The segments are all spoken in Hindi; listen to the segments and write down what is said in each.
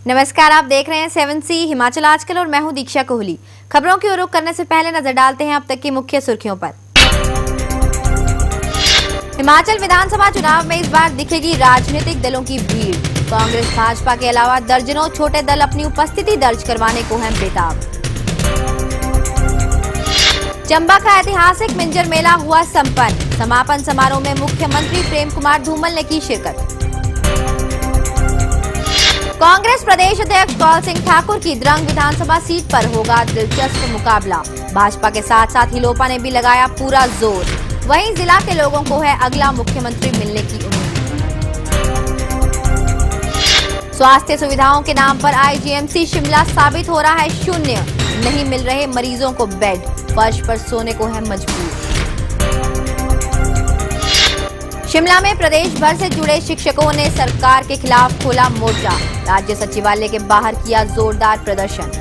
नमस्कार, आप देख रहे हैं 7C हिमाचल आजकल और मैं हूं दीक्षा कोहली। खबरों की ओर रुख करने से पहले नजर डालते हैं अब तक की मुख्य सुर्खियों पर। हिमाचल विधानसभा चुनाव में इस बार दिखेगी राजनीतिक दलों की भीड़। कांग्रेस भाजपा के अलावा दर्जनों छोटे दल अपनी उपस्थिति दर्ज करवाने को हैं बेताब। चंबा का ऐतिहासिक मिंजर मेला हुआ संपन्न। समापन समारोह में मुख्यमंत्री प्रेम कुमार धूमल ने की शिरकत। कांग्रेस प्रदेश अध्यक्ष कौल सिंह ठाकुर की द्रंग विधानसभा सीट पर होगा दिलचस्प मुकाबला। भाजपा के साथ साथ हिलोपा ने भी लगाया पूरा जोर। वहीं जिला के लोगों को है अगला मुख्यमंत्री मिलने की उम्मीद। स्वास्थ्य सुविधाओं के नाम पर आईजीएमसी शिमला साबित हो रहा है शून्य। नहीं मिल रहे मरीजों को बेड, फर्श पर सोने को है मजबूर। शिमला में प्रदेश भर से जुड़े शिक्षकों ने सरकार के खिलाफ खोला मोर्चा। राज्य सचिवालय के बाहर किया जोरदार प्रदर्शन।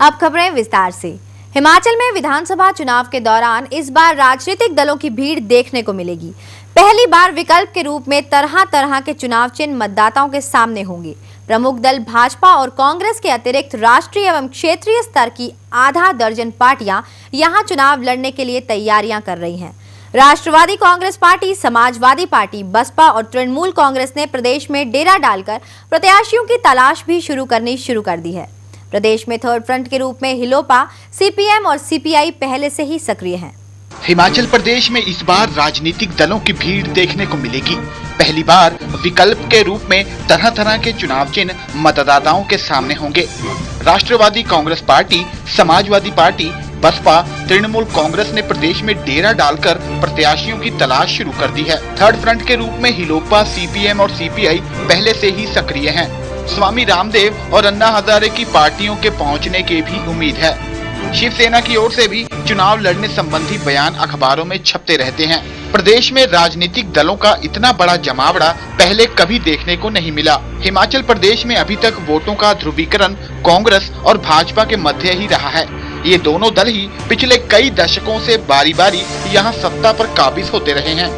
अब खबरें विस्तार से। हिमाचल में विधानसभा चुनाव के दौरान इस बार राजनीतिक दलों की भीड़ देखने को मिलेगी। पहली बार विकल्प के रूप में तरह तरह के चुनाव चिन्ह मतदाताओं के सामने होंगे। प्रमुख दल भाजपा और कांग्रेस के अतिरिक्त राष्ट्रीय एवं क्षेत्रीय स्तर की आधा दर्जन पार्टियां यहां चुनाव लड़ने के लिए तैयारियां कर रही हैं। राष्ट्रवादी कांग्रेस पार्टी, समाजवादी पार्टी, बसपा और तृणमूल कांग्रेस ने प्रदेश में डेरा डालकर प्रत्याशियों की तलाश भी शुरू कर दी है। प्रदेश में थर्ड फ्रंट के रूप में हिलोपा, सीपीएम और सीपीआई पहले से ही सक्रिय हैं। हिमाचल प्रदेश में इस बार राजनीतिक दलों की भीड़ देखने को मिलेगी। पहली बार विकल्प के रूप में तरह तरह के चुनाव चिन्ह मतदाताओं के सामने होंगे। राष्ट्रवादी कांग्रेस पार्टी, समाजवादी पार्टी, बसपा, तृणमूल कांग्रेस ने प्रदेश में डेरा डालकर प्रत्याशियों की तलाश शुरू कर दी है। थर्ड फ्रंट के रूप में हिलोपा, सीपीएम और सीपीआई पहले से ही सक्रिय हैं। स्वामी रामदेव और अन्ना हजारे की पार्टियों के पहुंचने की भी उम्मीद है। शिवसेना की ओर से भी चुनाव लड़ने संबंधी बयान अखबारों में छपते रहते हैं। प्रदेश में राजनीतिक दलों का इतना बड़ा जमावड़ा पहले कभी देखने को नहीं मिला। हिमाचल प्रदेश में अभी तक वोटों का ध्रुवीकरण कांग्रेस और भाजपा के मध्य ही रहा है। ये दोनों दल ही पिछले कई दशकों से बारी बारी यहाँ सत्ता पर काबिज होते रहे हैं।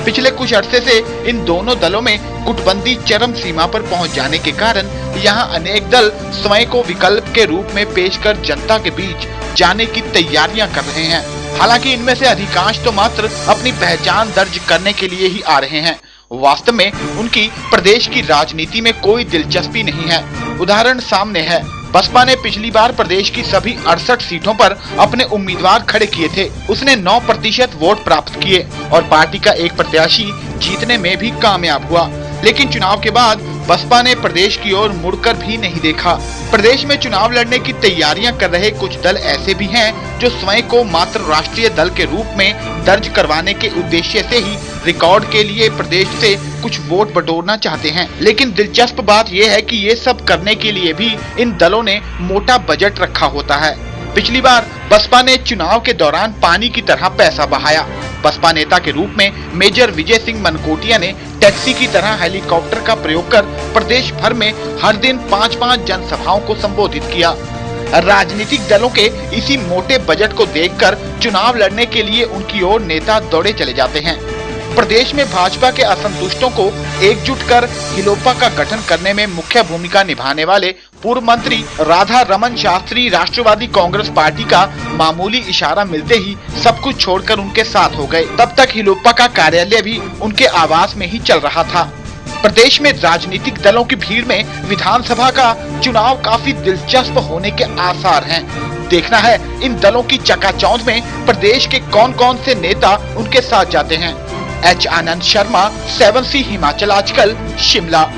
पिछले कुछ अरसे से इन दोनों दलों में गुटबंदी चरम सीमा पर पहुंच जाने के कारण यहाँ अनेक दल स्वयं को विकल्प के रूप में पेश कर जनता के बीच जाने की तैयारियां कर रहे हैं। हालांकि इनमें से अधिकांश तो मात्र अपनी पहचान दर्ज करने के लिए ही आ रहे हैं। वास्तव में उनकी प्रदेश की राजनीति में कोई दिलचस्पी नहीं है। उदाहरण सामने है। बसपा ने पिछली बार प्रदेश की सभी 68 सीटों पर अपने उम्मीदवार खड़े किए थे। उसने 9% वोट प्राप्त किए और पार्टी का एक प्रत्याशी जीतने में भी कामयाब हुआ। लेकिन चुनाव के बाद बसपा ने प्रदेश की ओर मुड़कर भी नहीं देखा। प्रदेश में चुनाव लड़ने की तैयारियां कर रहे कुछ दल ऐसे भी हैं जो स्वयं को मात्र राष्ट्रीय दल के रूप में दर्ज करवाने के उद्देश्य से ही रिकॉर्ड के लिए प्रदेश से कुछ वोट बटोरना चाहते हैं। लेकिन दिलचस्प बात यह है कि ये सब करने के लिए भी इन दलों ने मोटा बजट रखा होता है। पिछली बार बसपा ने चुनाव के दौरान पानी की तरह पैसा बहाया। बसपा नेता के रूप में मेजर विजय सिंह मनकोटिया ने टैक्सी की तरह हेलीकॉप्टर का प्रयोग कर प्रदेश भर में हर दिन 5-5 जनसभाओं को संबोधित किया। राजनीतिक दलों के इसी मोटे बजट को देखकर चुनाव लड़ने के लिए उनकी ओर नेता दौड़े चले जाते हैं। प्रदेश में भाजपा के असंतुष्टों को एकजुट कर हिलोपा का गठन करने में मुख्य भूमिका निभाने वाले पूर्व मंत्री राधा रमन शास्त्री राष्ट्रवादी कांग्रेस पार्टी का मामूली इशारा मिलते ही सब कुछ छोड़कर उनके साथ हो गए। तब तक हिलोपा का कार्यालय भी उनके आवास में ही चल रहा था। प्रदेश में राजनीतिक दलों की भीड़ में विधानसभा का चुनाव काफी दिलचस्प होने के आसार हैं। देखना है इन दलों की चकाचौंध में प्रदेश के कौन कौन से नेता उनके साथ जाते हैं। एच आनंद शर्मा, 7C हिमाचल आजकल, शिमला।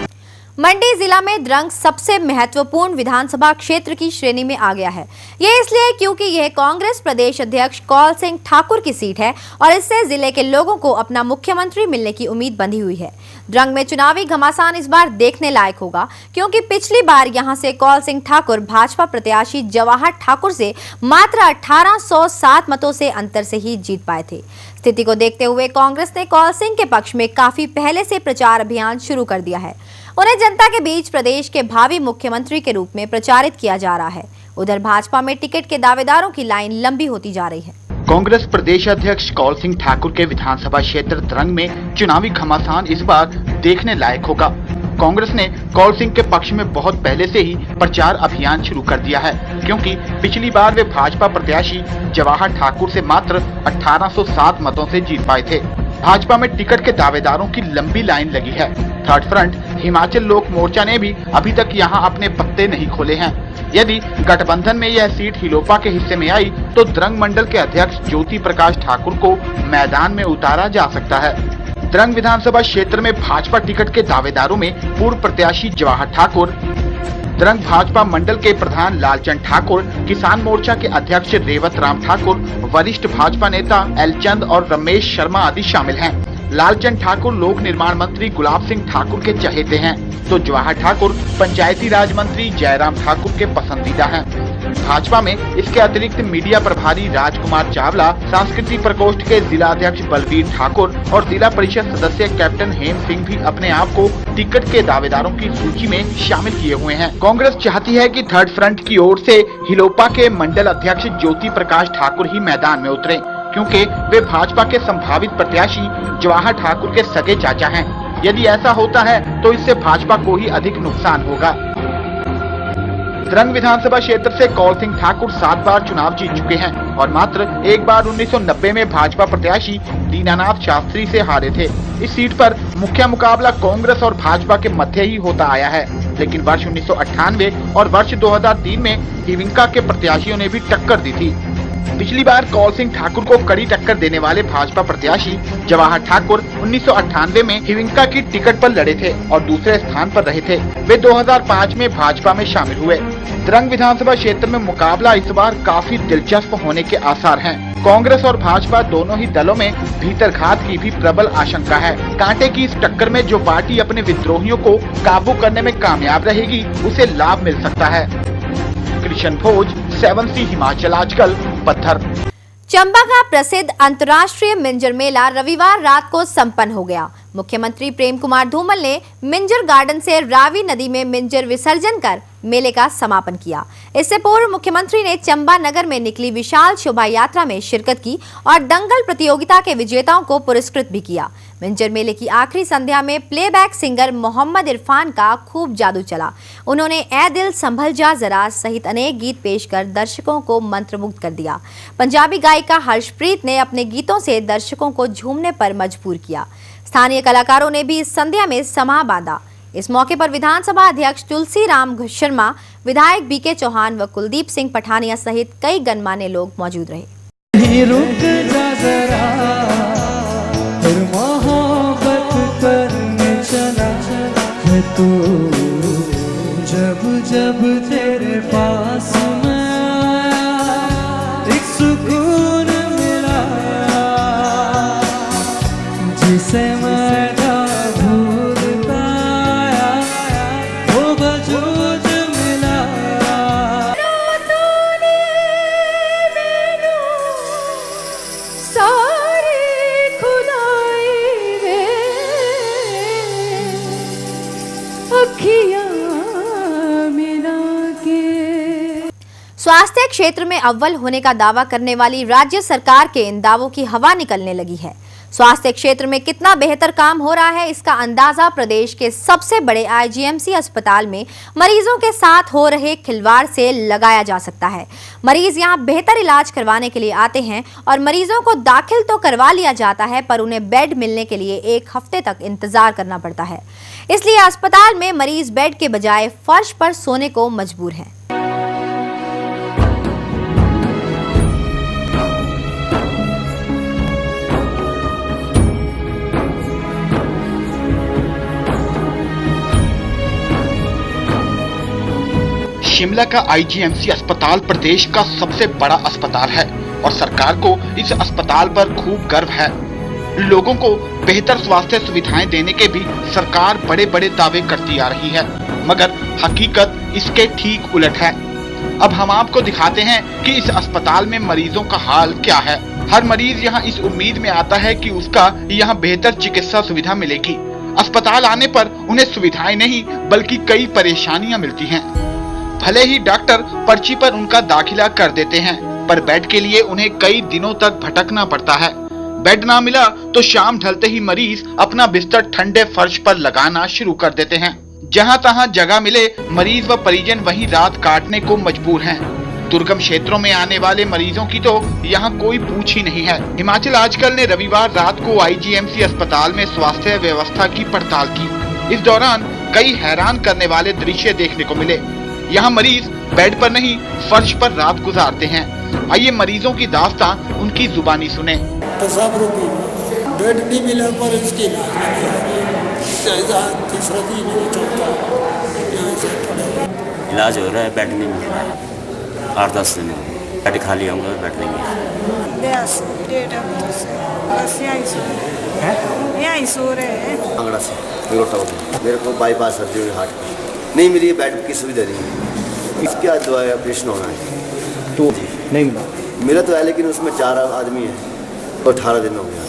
मंडी जिला में द्रंग सबसे महत्वपूर्ण विधानसभा क्षेत्र की श्रेणी में आ गया है। ये इसलिए क्योंकि यह कांग्रेस प्रदेश अध्यक्ष कौल सिंह ठाकुर की सीट है और इससे जिले के लोगों को अपना मुख्यमंत्री मिलने की उम्मीद बंधी हुई है। द्रंग में चुनावी घमासान इस बार देखने लायक होगा क्योंकि पिछली बार यहां से कौल सिंह ठाकुर भाजपा प्रत्याशी जवाहर ठाकुर से मात्र 1807 मतों से अंतर से ही जीत पाए थे। स्थिति को देखते हुए कांग्रेस ने कौल सिंह के पक्ष में काफी पहले से प्रचार अभियान शुरू कर दिया है। उन्हें जनता के बीच प्रदेश के भावी मुख्यमंत्री के रूप में प्रचारित किया जा रहा है। उधर भाजपा में टिकट के दावेदारों की लाइन लंबी होती जा रही है। कांग्रेस प्रदेश अध्यक्ष कौल सिंह ठाकुर के विधानसभा क्षेत्र द्रंग में चुनावी घमासान इस बार देखने लायक होगा। कांग्रेस ने कौल सिंह के पक्ष में बहुत पहले से ही प्रचार अभियान शुरू कर दिया है, क्योंकि पिछली बार वे भाजपा प्रत्याशी जवाहर ठाकुर से मात्र 1807 मतों से जीत पाए थे। भाजपा में टिकट के दावेदारों की लंबी लाइन लगी है। थर्ड फ्रंट हिमाचल लोक मोर्चा ने भी अभी तक यहां अपने पत्ते नहीं खोले हैं। यदि गठबंधन में यह सीट हिलोपा के हिस्से में आई तो द्रंग मंडल के अध्यक्ष ज्योति प्रकाश ठाकुर को मैदान में उतारा जा सकता है। द्रंग विधानसभा क्षेत्र में भाजपा टिकट के दावेदारों में पूर्व प्रत्याशी जवाहर ठाकुर, द्रंग भाजपा मंडल के प्रधान लालचंद ठाकुर, किसान मोर्चा के अध्यक्ष रेवत राम ठाकुर, वरिष्ठ भाजपा नेता एलचंद और रमेश शर्मा आदि शामिल हैं। लालचंद ठाकुर लोक निर्माण मंत्री गुलाब सिंह ठाकुर के चहेते हैं, तो जवाहर ठाकुर पंचायती राज मंत्री जयराम ठाकुर के पसंदीदा हैं। भाजपा में इसके अतिरिक्त मीडिया प्रभारी राजकुमार चावला, सांस्कृतिक प्रकोष्ठ के जिला अध्यक्ष बलबीर ठाकुर और जिला परिषद सदस्य कैप्टन हेम सिंह भी अपने आप को टिकट के दावेदारों की सूची में शामिल किए हुए हैं। कांग्रेस चाहती है कि थर्ड फ्रंट की ओर से हिलोपा के मंडल अध्यक्ष ज्योति प्रकाश ठाकुर ही मैदान में उतरे, क्योंकि वे भाजपा के संभावित प्रत्याशी जवाहर ठाकुर के सगे चाचा हैं। यदि ऐसा होता है तो इससे भाजपा को ही अधिक नुकसान होगा। द्रंग विधानसभा क्षेत्र से कौल सिंह ठाकुर 7 बार चुनाव जीत चुके हैं और मात्र एक बार 1990 में भाजपा प्रत्याशी दीनानाथ शास्त्री से हारे थे। इस सीट पर मुख्य मुकाबला कांग्रेस और भाजपा के मध्य ही होता आया है, लेकिन वर्ष 1998 और वर्ष 2003 में हिविंका के प्रत्याशियों ने भी टक्कर दी थी। पिछली बार कौल सिंह ठाकुर को कड़ी टक्कर देने वाले भाजपा प्रत्याशी जवाहर ठाकुर 1998 में हिविंका की टिकट पर लड़े थे और दूसरे स्थान पर रहे थे। वे 2005 में भाजपा में शामिल हुए। द्रंग विधानसभा क्षेत्र में मुकाबला इस बार काफी दिलचस्प होने के आसार हैं। कांग्रेस और भाजपा दोनों ही दलों में भीतरघात की भी प्रबल आशंका है। कांटे की इस टक्कर में जो पार्टी अपने विद्रोहियों को काबू करने में कामयाब रहेगी, उसे लाभ मिल सकता है। कृष्ण भोज, 7C हिमाचल आजकल, पत्थर। चंबा का प्रसिद्ध अंतर्राष्ट्रीय मिंजर मेला रविवार रात को संपन्न हो गया। मुख्यमंत्री प्रेम कुमार धूमल ने मिंजर गार्डन से रावी नदी में मिंजर विसर्जन कर मेले का समापन किया। इससे पूर्व मुख्यमंत्री ने चंबा नगर में निकली विशाल शोभा यात्रा में शिरकत की और दंगल प्रतियोगिता के विजेताओं को पुरस्कृत भी किया। मिंजर मेले की आखिरी संध्या में प्लेबैक सिंगर मोहम्मद इरफान का खूब जादू चला। उन्होंने ए दिल संभल जा जरा सहित अनेक गीत पेश कर दर्शकों को मंत्रमुग्ध कर दिया। पंजाबी गायिका हर्षप्रीत ने अपने गीतों से दर्शकों को झूमने पर मजबूर किया। स्थानीय कलाकारों ने भी इस संध्या में समा बांधा। इस मौके पर विधानसभा अध्यक्ष तुलसी राम शर्मा, विधायक बीके चौहान व कुलदीप सिंह पठानिया सहित कई गणमान्य लोग मौजूद रहे। जब जब तेरे पास मैं आया, एक सुकून मिला जिसे मैं भूलता आया, वो वजूद मिला। सारी खुदाई रे अखियां स्वास्थ्य क्षेत्र में अव्वल होने का दावा करने वाली राज्य सरकार के इन दावों की हवा निकलने लगी है। स्वास्थ्य क्षेत्र में कितना बेहतर काम हो रहा है, इसका अंदाजा प्रदेश के सबसे बड़े आईजीएमसी अस्पताल में मरीजों के साथ हो रहे खिलवाड़ से लगाया जा सकता है। मरीज यहां बेहतर इलाज करवाने के लिए आते हैं और मरीजों को दाखिल तो करवा लिया जाता है, पर उन्हें बेड मिलने के लिए 1 हफ्ते तक इंतजार करना पड़ता है। इसलिए अस्पताल में मरीज बेड के बजाय फर्श पर सोने को मजबूर है। शिमला का आईजीएमसी अस्पताल प्रदेश का सबसे बड़ा अस्पताल है और सरकार को इस अस्पताल पर खूब गर्व है। लोगों को बेहतर स्वास्थ्य सुविधाएं देने के भी सरकार बड़े बड़े दावे करती आ रही है, मगर हकीकत इसके ठीक उलट है। अब हम आपको दिखाते हैं कि इस अस्पताल में मरीजों का हाल क्या है। हर मरीज यहाँ इस उम्मीद में आता है कि उसका यहाँ बेहतर चिकित्सा सुविधा मिलेगी। अस्पताल आने पर उन्हें सुविधाएं नहीं बल्कि कई परेशानियां मिलती हैं। भले ही डॉक्टर पर्ची पर उनका दाखिला कर देते हैं, पर बेड के लिए उन्हें कई दिनों तक भटकना पड़ता है। बेड ना मिला तो शाम ढलते ही मरीज अपना बिस्तर ठंडे फर्श पर लगाना शुरू कर देते हैं। जहां तहां जगह मिले मरीज व परिजन वहीं रात काटने को मजबूर हैं। दुर्गम क्षेत्रों में आने वाले मरीजों की तो यहां कोई पूछ ही नहीं है। हिमाचल आजकल ने रविवार रात को आईजीएमसी अस्पताल में स्वास्थ्य व्यवस्था की पड़ताल की। इस दौरान कई हैरान करने वाले दृश्य देखने को मिले। यहाँ मरीज बेड पर नहीं फर्श पर रात गुजारते हैं। आइए मरीजों की दास्तां उनकी जुबानी सुने। सब रुकी, बेड नहीं मिला पर इसकी तीसरा दिन चौथा यहाँ से इलाज हो रहा है, बेड नहीं मिल रहा है। 8-10 दिन बेड खाली होंगे, बेड नहीं मिल आंगड़ा से रोटा होता, मेरे को बाईपास सर्जरी हार्ट की नहीं मिली, बेड की सुविधा नहीं है। इसके बाद जो है ऑपरेशन होना है तो नहीं मिला। मेरा तो है, लेकिन उसमें 4 आदमी है तो 18 दिन हो गया।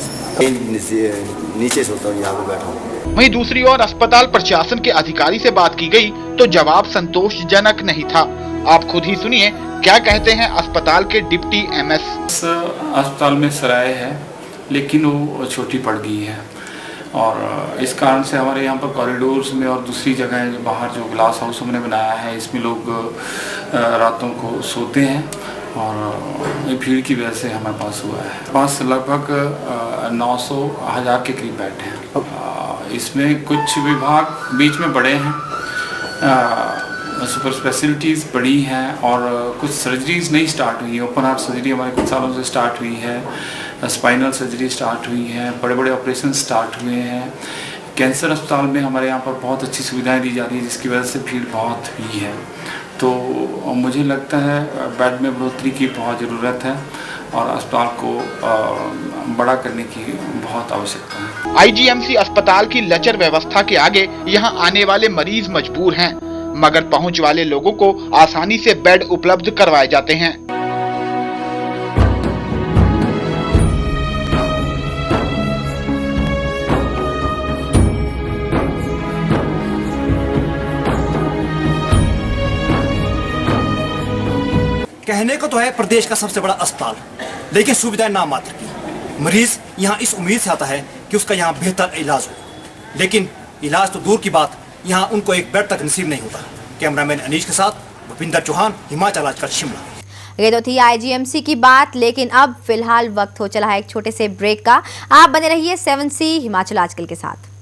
नीचे सोता हूँ, यहाँ पे बैठा हूँ। वहीं दूसरी ओर अस्पताल प्रशासन के अधिकारी से बात की गई तो जवाब संतोषजनक नहीं था। आप खुद ही सुनिए क्या कहते हैं अस्पताल के डिप्टी एमएस। अस्पताल में सराय है लेकिन वो छोटी पड़ गई है और इस कारण से हमारे यहाँ पर कॉरिडोर्स में और दूसरी जगह जो बाहर जो ग्लास हाउस हमने बनाया है इसमें लोग रातों को सोते हैं और ये भीड़ की वजह से हमारे पास हुआ है। पास लगभग 900-1000 के करीब बेड हैं। इसमें कुछ विभाग बीच में बड़े हैं, सुपर स्पेशलिटीज़ बड़ी हैं और कुछ सर्जरीज नहीं स्टार्ट हुई है। ओपन हार्ट सर्जरी हमारे कुछ सालों से स्टार्ट हुई है, स्पाइनल सर्जरी स्टार्ट हुई है, बड़े बड़े ऑपरेशन स्टार्ट हुए हैं। कैंसर अस्पताल में हमारे यहाँ पर बहुत अच्छी सुविधाएं दी जा रही है जिसकी वजह से भीड़ बहुत हुई है। तो मुझे लगता है बेड में बढ़ोतरी की बहुत ज़रूरत है और अस्पताल को बड़ा करने की बहुत आवश्यकता है। आईजीएमसी अस्पताल की लचर व्यवस्था के आगे यहाँ आने वाले मरीज मजबूर हैं, मगर पहुँच वाले लोगों को आसानी से बेड उपलब्ध करवाए जाते हैं। कहने को तो है प्रदेश का सबसे बड़ा अस्पताल, लेकिन सुविधाएं नाम मात्र की। मरीज यहाँ इस उम्मीद से आता है कि उसका यहाँ बेहतर इलाज हो, लेकिन इलाज तो दूर की बात, यहाँ उनको एक बेड तक नसीब नहीं होता। कैमरामैन अनीश के साथ भूपिंदर चौहान, हिमाचल आजकल, शिमला। ये तो थी आईजीएमसी की बात, लेकिन अब फिलहाल वक्त हो चला है एक छोटे से ब्रेक का। आप बने रहिए 7C हिमाचल आजकल के साथ।